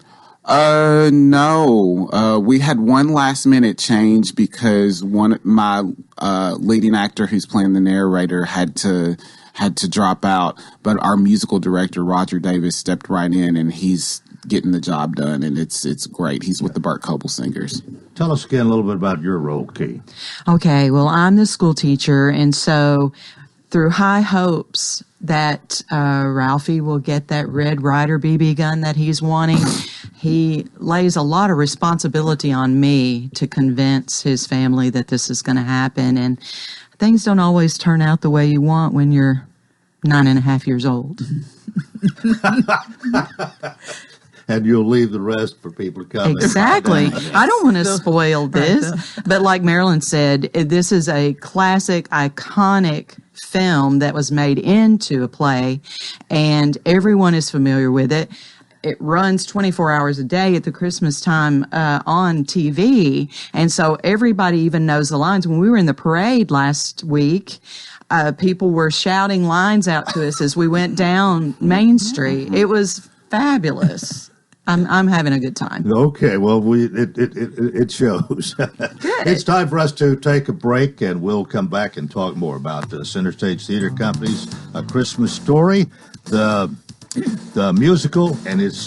No. We had one last minute change because my leading actor who's playing the narrator had to drop out, but our musical director Roger Davis stepped right in, and he's getting the job done, and it's great. He's with the Burt Coble Singers. Tell us again a little bit about your role, Key. Okay, well, I'm the school teacher, and so through high hopes that Ralphie will get that Red Ryder BB gun that he's wanting, he lays a lot of responsibility on me to convince his family that this is going to happen. And things don't always turn out the way you want when you're 9.5 years old. And you'll leave the rest for people to come. Exactly. I don't want to spoil this, but like Marilyn said, this is a classic, iconic film that was made into a play, and everyone is familiar with it. It runs 24 hours a day at the Christmas time on TV, and so everybody even knows the lines. When we were in the parade last week, people were shouting lines out to us as we went down Main Street. It was fabulous. I'm having a good time. Okay, well, it shows. It's time for us to take a break, and we'll come back and talk more about the Center Stage Theater Company's A Christmas Story, the musical, and it's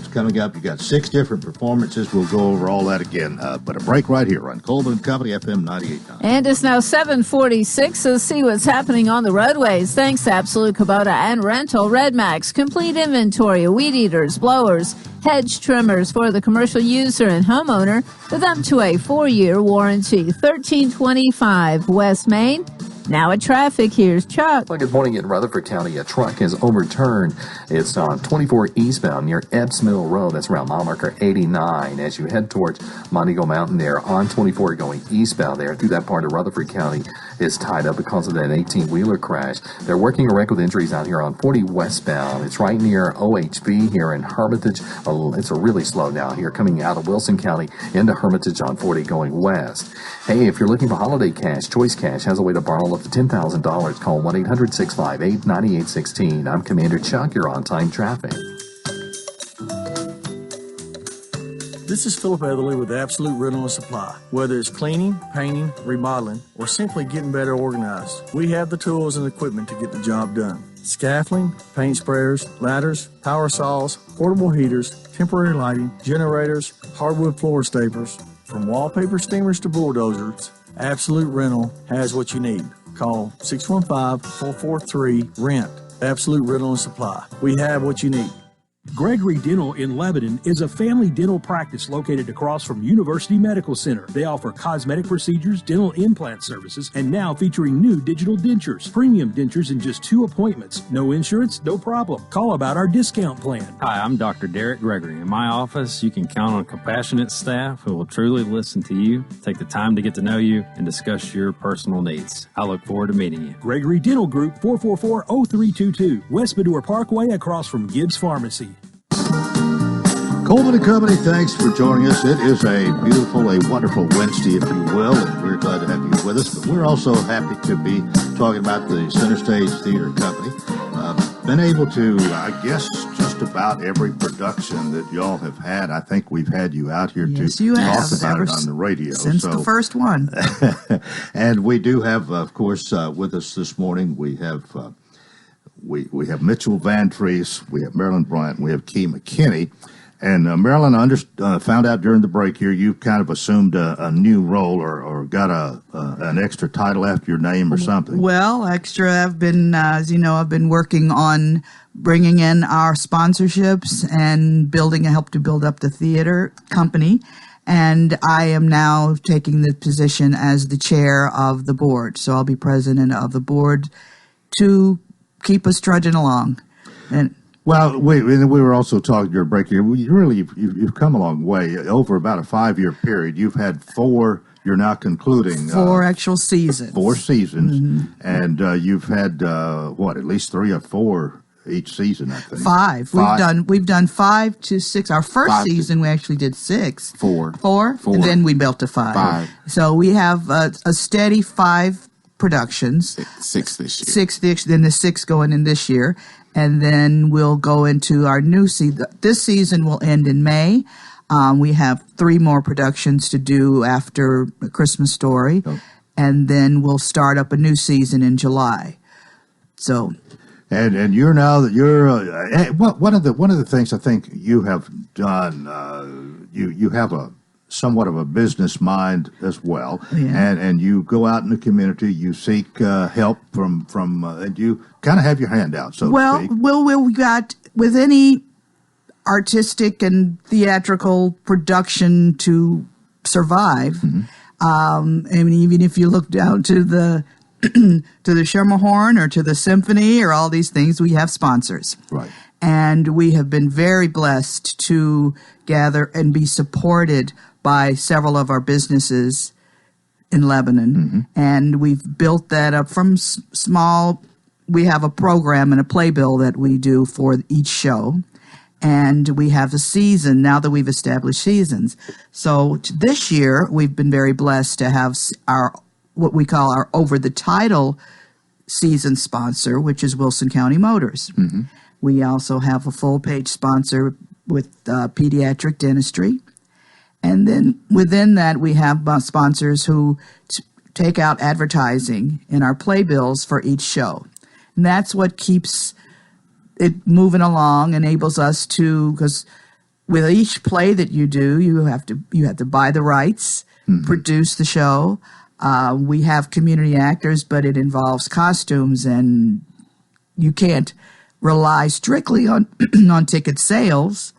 coming up. You got 6 different performances. We'll go over all that again. But a break right here on Coleman & Company, FM 98.9. And it's now 7:46. Let's see what's happening on the roadways. Thanks to Absolute Kubota and Rental. Redmax, complete inventory of weed eaters, blowers, hedge trimmers for the commercial user and homeowner with up to a 4-year warranty. 1325 West Main. Now at traffic, here's Chuck. Well, good morning in Rutherford County. A truck is overturned. It's on 24 eastbound near Ebbs Mill Road. That's around mile marker 89. As you head towards Montego Mountain there on 24 going eastbound there through that part of Rutherford County is tied up because of that 18-wheeler crash. They're working a wreck with injuries out here on 40 westbound. It's right near OHB here in Hermitage. It's a really slow down here coming out of Wilson County into Hermitage on 40 going west. Hey, if you're looking for holiday cash, Choice Cash has a way to borrow up to $10,000. Call 1-800-658-9816. I'm Commander Chuck. You're on time traffic. This is Philip Etherly with Absolute Rental and Supply. Whether it's cleaning, painting, remodeling, or simply getting better organized, we have the tools and equipment to get the job done. Scaffolding, paint sprayers, ladders, power saws, portable heaters, temporary lighting, generators, hardwood floor staplers, from wallpaper steamers to bulldozers, Absolute Rental has what you need. Call 615-443-RENT. Absolute Rental and Supply. We have what you need. Gregory Dental in Lebanon is a family dental practice located across from University Medical Center. They offer cosmetic procedures, dental implant services, and now featuring new digital dentures. Premium dentures in just 2 appointments. No insurance, no problem. Call about our discount plan. Hi, I'm Dr. Derek Gregory. In my office, you can count on a compassionate staff who will truly listen to you, take the time to get to know you, and discuss your personal needs. I look forward to meeting you. Gregory Dental Group, 444-0322, West Medora Parkway across from Gibbs Pharmacy. Coleman & Company, thanks for joining us. It is a beautiful, a wonderful Wednesday, if you will, and we're glad to have you with us. But we're also happy to be talking about the Center Stage Theater Company. Been able to, I guess, just about every production that y'all have had. I think we've had you out here to talk about it on the radio. Since the first one. And we do have, of course, with us this morning, we have Mitchell Van Treese, we have Marilyn Bryant, we have Key McKinney. And Marilyn, I found out during the break here you've kind of assumed a new role or got an extra title after your name or something. Well, extra, I've been, as you know, I've been working on bringing in our sponsorships and help to build up the theater company. And I am now taking the position as the chair of the board. So I'll be president of the board to keep us trudging along. And well, we were also talking during break here. You've come a long way. Over about a 5-year period, you've had 4. You're now concluding 4 actual seasons. 4 seasons, and you've had at least 3 or 4 each season. I think 5. We've done 5 to 6. Our first season we actually did 6. 4, and then we built to 5. So we have a steady 5 productions. 6 this year. 6 this, then the 6 going in this year. And then we'll go into our new season. This season will end in May. We have 3 more productions to do after A Christmas Story. Oh. And then we'll start up a new season in July. So. And you're now one of the things I think you have done. You have a somewhat of a business mind as well, and you go out in the community, you seek help from and you kind of have your hand out, so to speak. Well, we got with any artistic and theatrical production to survive. Mm-hmm. I mean, even if you look down to the to the Schermerhorn or to the symphony or all these things, we have sponsors. Right. And we have been very blessed to gather and be supported by several of our businesses in Lebanon. Mm-hmm. And we've built that up from small. We have a program and a playbill that we do for each show. And we have a season now that we've established seasons. So this year, we've been very blessed to have what we call our over-the-title season sponsor, which is Wilson County Motors. Mm-hmm. We also have a full-page sponsor with pediatric dentistry. And then within that, we have sponsors who take out advertising in our playbills for each show. And that's what keeps it moving along, enables us to, because with each play that you do, you have to buy the rights, mm-hmm. produce the show. We have community actors, but it involves costumes, and you can't rely strictly on on ticket sales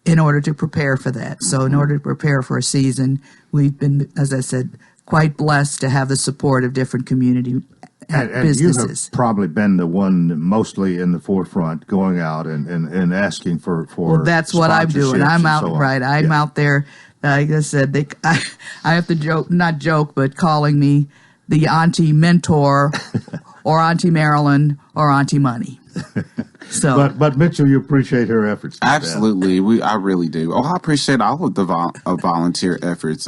in order to prepare for that. So in order to prepare for a season, we've been, as I said, quite blessed to have the support of different community businesses. You have probably been the one mostly in the forefront going out and asking for well, that's what I'm doing. I'm out, right. I'm out there. Like I said, I have to not joke, but calling me the Auntie Mentor or Auntie Marilyn or Auntie Money. So, but Mitchell, you appreciate her efforts. Absolutely, I really do. I appreciate all of the volunteer efforts.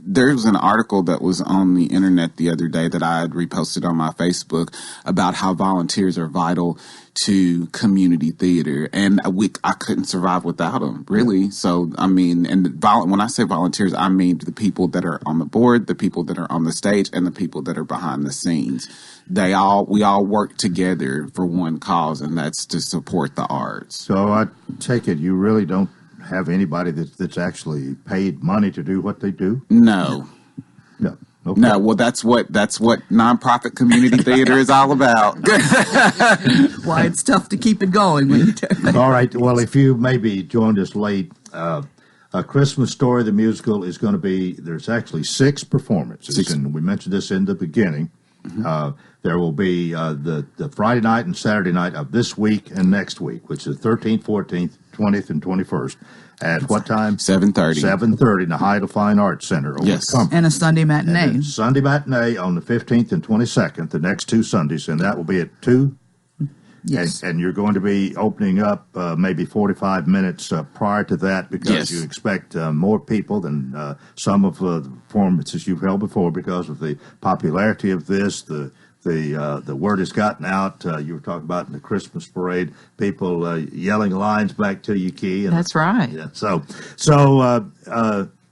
There was an article that was on the internet the other day that I had reposted on my Facebook about how volunteers are vital to community theater, and I couldn't survive without them, really. So, I mean, and when I say volunteers, I mean the people that are on the board, the people that are on the stage, and the people that are behind the scenes. We all work together for one cause, and that's to support the arts. So I take it you really don't have anybody that's actually paid money to do what they do? No. No. Okay. No, well, that's what nonprofit community theater is all about. Why it's tough to keep it going. When you all right. Well, if you maybe joined us late, A Christmas Story, the musical, is going to be, there's actually 6 performances, and we mentioned this in the beginning. Mm-hmm. There will be the Friday night and Saturday night of this week and next week, which is 13th, 14th, 20th, and 21st. At what time? 7:30. 7:30 in the Hyde Fine Arts Center. Yes. And a Sunday matinee. And Sunday matinee on the 15th and 22nd, the next 2 Sundays, and that will be at 2. Yes. And you're going to be opening up maybe 45 minutes prior to that because you expect more people than some of the performances you've held before because of the popularity of this, the word has gotten out. You were talking about in the Christmas parade, people yelling lines back to you, Key. And, that's right. Yeah, so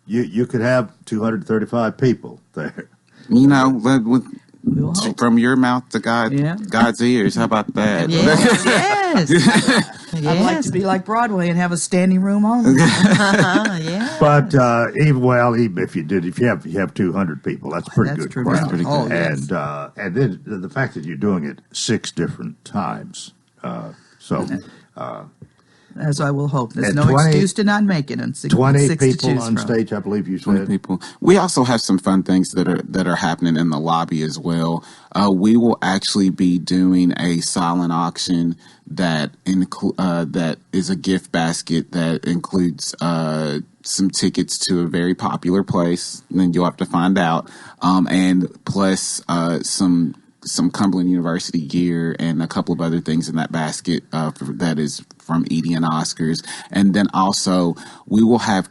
you could have 235 people there. You know, From your mouth to God's ears. How about that? Yes. I'd like to be like Broadway and have a standing room only. But even if you have 200 people, that's pretty good crowd. That's pretty good. And then the fact that you're doing it 6 different times, as I will hope. There's no excuse to not make it. 20 people on stage, I believe you said. 20 people. We also have some fun things that are happening in the lobby as well. We will actually be doing a silent auction that is a gift basket that includes some tickets to a very popular place. And then you'll have to find out. And plus some Cumberland University gear and a couple of other things in that basket that is from Edie and Oscar's. And then also we will have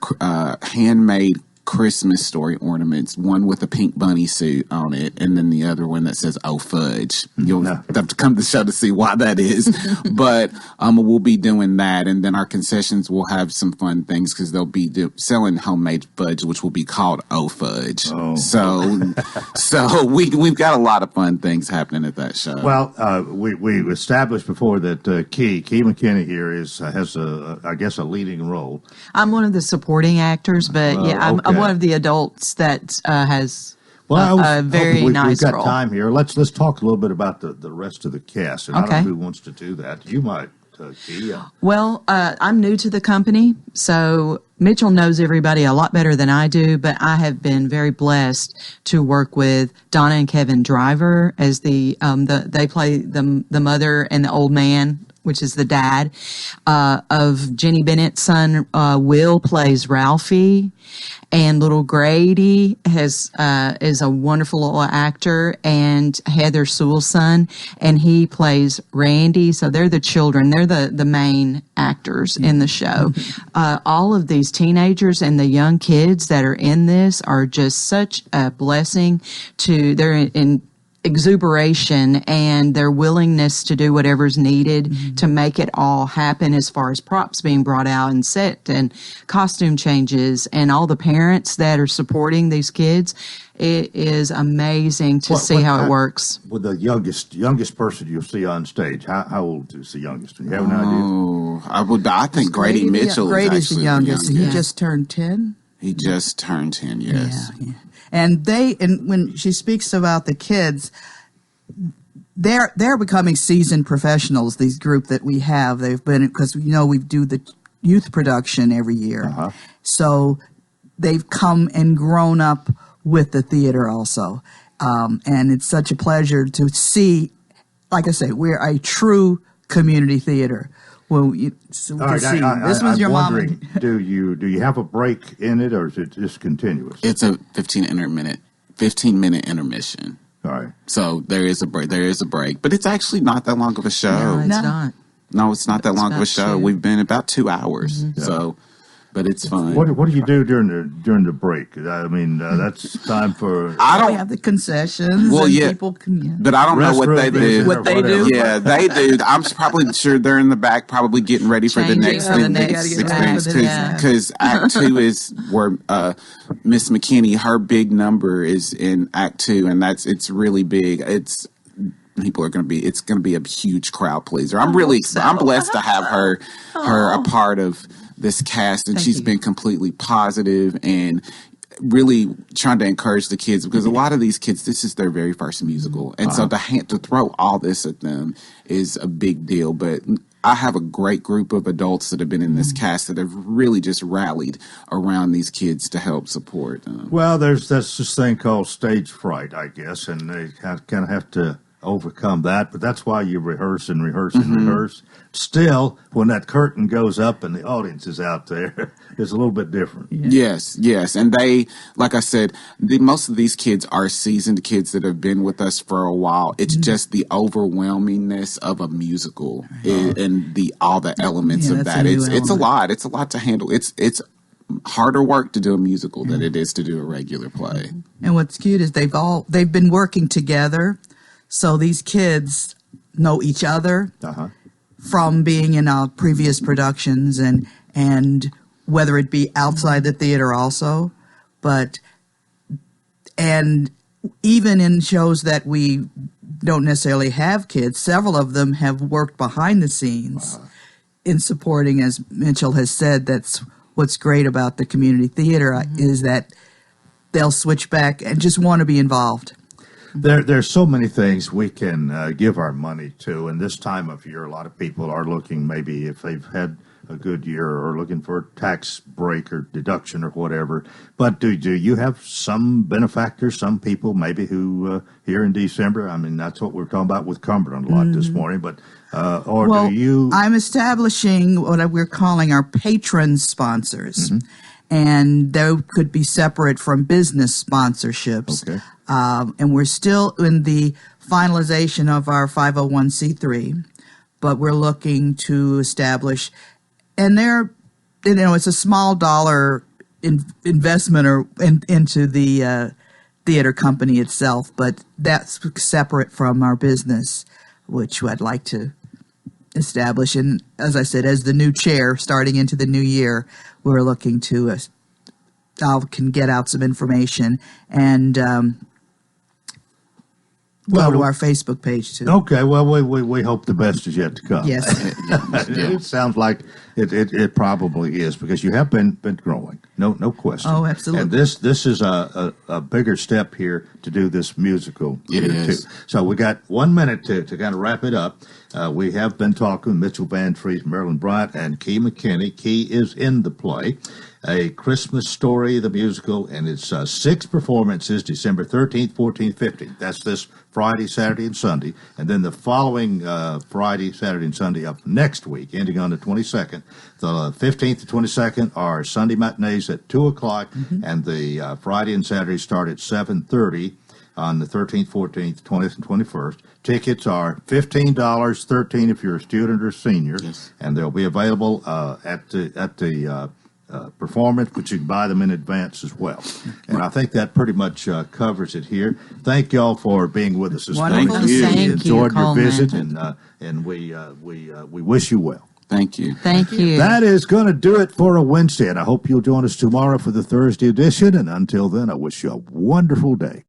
handmade Christmas story ornaments, one with a pink bunny suit on it, and then the other one that says "Oh Fudge." You'll have to come to the show to see why that is. But we'll be doing that, and then our concessions will have some fun things because they'll be selling homemade fudge, which will be called "Oh Fudge." Oh. So we've got a lot of fun things happening at that show. Well, we established before that Key McKinney here has a leading role. I'm one of the supporting actors, but I'm one of the adults that has a very nice role. We've got time here. Let's talk a little bit about the rest of the cast. And I don't know who wants to do that. You might, Key. Well, I'm new to the company, so Mitchell knows everybody a lot better than I do, but I have been very blessed to work with Donna and Kevin Driver as they play the mother and the old man, which is the dad of Jenny Bennett's son. Will plays Ralphie, and little Grady is a wonderful little actor, and Heather Sewell's son, and he plays Randy. So they're the children. They're the main actors in the show. All of these teenagers and the young kids that are in this are just such a blessing they're in exuberation and their willingness to do whatever's needed to make it all happen, as far as props being brought out and set and costume changes, and all the parents that are supporting these kids. It is amazing to see how it works. With the youngest person you'll see on stage, how old is the youngest? Do you have an idea? I think Grady Mitchell Grady's is the youngest. He just turned 10. He just turned 10, yes. Yeah. And when she speaks about the kids, they're becoming seasoned professionals. These group that we have, they've been, because we do the youth production every year, so they've come and grown up with the theater also, and it's such a pleasure to see. Like I say, we're a true community theater. Well, this was your mom. Do you have a break in it, or is it just continuous? It's a 15-minute intermission. All right. So there is a break, but it's actually not that long of a show. No, it's not. No, it's not that long of a show. We've been about 2 hours. So, but it's fun. What do you do during the break? I mean, that's time for. We have the concessions. Well, and people can, but I don't know what they do. What they do? Yeah, they do. I'm probably sure they're in the back, probably getting ready for the next experience. Because Act 2 is where Miss McKinney, her big number is in Act 2, and it's really big. It's going to be a huge crowd pleaser. I'm blessed to have her a part of this cast, and she's been completely positive and really trying to encourage the kids, because a lot of these kids, this is their very first musical, and so to throw all this at them is a big deal. But I have a great group of adults that have been in this cast that have really just rallied around these kids to help support them. Well, that's this thing called stage fright, I guess, and they kind of have to overcome that, but that's why you rehearse and rehearse and rehearse. Still, when that curtain goes up and the audience is out there, it's a little bit different. Yes, and they, like I said, most of these kids are seasoned kids that have been with us for a while. It's just the overwhelmingness of a musical and all the elements of that. It's a lot. It's a lot to handle. It's harder work to do a musical than it is to do a regular play. And what's cute is they've been working together. So these kids know each other from being in previous productions and whether it be outside the theater also. And even in shows that we don't necessarily have kids, several of them have worked behind the scenes in supporting, as Mitchell has said. That's what's great about the community theater is that they'll switch back and just want to be involved. There's so many things we can give our money to, and this time of year, a lot of people are looking, maybe if they've had a good year, or looking for a tax break or deduction or whatever. But do you have some benefactors, some people maybe who here in December? I mean, that's what we're talking about with Cumberland a lot this morning. But do you? I'm establishing what we're calling our patron sponsors. And they could be separate from business sponsorships. Okay. And we're still in the finalization of our 501c3, but we're looking to establish, and it's a small dollar investment or into the theater company itself, but that's separate from our business, which I'd like to establish. And as I said, as the new chair starting into the new year, we're looking to can get out some information and go to our Facebook page too. Okay, well, we hope the best is yet to come. Yes. It sounds like it probably is, because you have been growing, no question. Oh, absolutely. And this is a bigger step here to do this musical here too. So we got 1 minute to kind of wrap it up. We have been talking with Mitchell Van Trees, Marilyn Bryant, and Key McKinney. Key is in the play, A Christmas Story, the musical, and it's 6 performances, December 13th, 14th, 15th. That's this Friday, Saturday, and Sunday. And then the following Friday, Saturday, and Sunday up next week, ending on the 22nd. The 15th to 22nd are Sunday matinees at 2 o'clock, and the Friday and Saturday start at 7:30 on the 13th, 14th, 20th, and 21st. Tickets are $15, $13 if you're a student or senior, and they'll be available at the performance, but you can buy them in advance as well. And I think that pretty much covers it here. Thank y'all for being with us this morning. Thank you, enjoyed your Coleman. visit, and we wish you well. Thank you. Thank you. That is going to do it for a Wednesday, and I hope you'll join us tomorrow for the Thursday edition. And until then, I wish you a wonderful day.